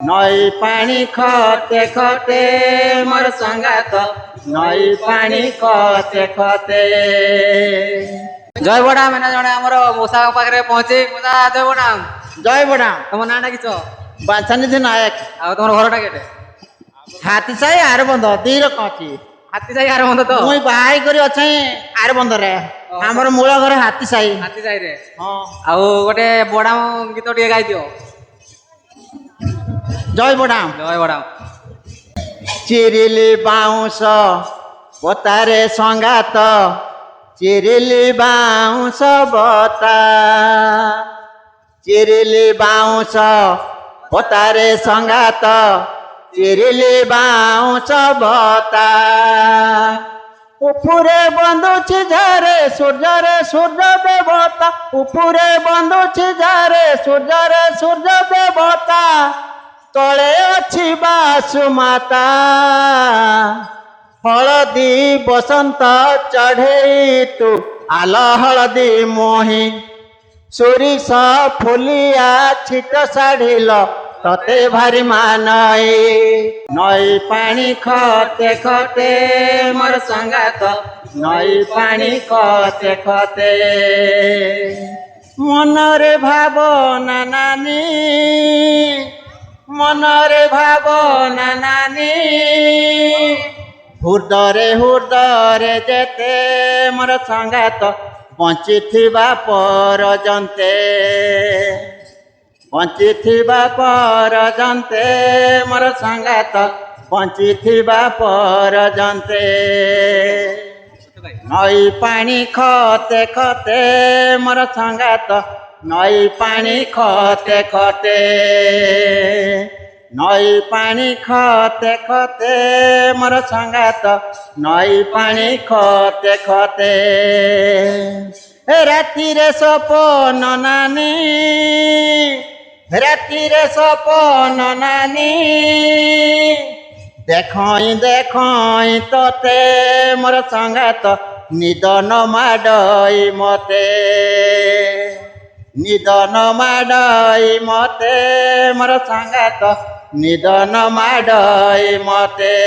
নই পানি খতে খতে মোর সঙ্গাত নই পানি খতে খতে। জয় বড়াম এনে জনে আমার মশা পাখে পৌঁছে মশা জয় বড়াম। জয় বড়াম। তোমার নাটা কিছ? বাঞ্ছানিধি নায়ক। আর তোমার ঘরটা কেটে? হাতী সাই আর বন্ধ দুই রকম ଅଛି। হাতী সাই আর বন্ধ তো? মুই বাহাই করে অছে আর বন্ধরে। আমার মূଳ ঘর হাতী ସାଇ। ହାତୀ ସାହିରେ। ହଁ। ଆଉ ଗୋଟେ ବଡାମ ଗୀତ ଟିକେ ଗାଇଦିଅ। ଜୟ ବଡାମ। ଜୟ ବଡାମ। ଚିରିଲି ବାଉଁଶ ବତାରେ ସଙ୍ଗାତ ଚିରିଲି ବାଉଁଶ ବତା ଚିରିଲି ବାଉଁଶ ବତାରେ ସଙ୍ଗାତ ଚିରିଲି ବାଉଁଶ ବତା উপরে বন্ধুছি ঝারে সূর্যরে সূর্য দেবতা উপরে বন্ধুছি ঝারে সূর্যরে সূর্য দেবতা তলে অছি বাসুমাতা হলদি বসন্ত চঢ়েই তু আল হলদি মোহি সୋରିଷ ফুলিয়া ছিট ছাড়িল ততে ভারি মানই নই পানি খতে খতে মোর সঙ্গাত নই পানি খতে খতে মনরে ভাবনা নানি মনরে ভাবনা নানি হুর্দরে যেতে মোর সঙ্গাত বঞ্চিথিবা পরজন্তে বঞ্চিথিবা পরজন্তে মোর সঙ্গাত বঞ্চিথিবা পরজন্তে নই পানি খতে খতে মোর সঙ্গাত নই পানি খতে খতে নই পানি খতে খতে মোর সঙ্গাত নই পানি খতে খতে রাতিরে সপন নানি রাতিরে সপন নানি দেখই দেখই তোতে মোর সঙ্গাত নিদন মাডই মতে নিদন মাডই মতে মোর সঙ্গাত নিদন মাডই মতে।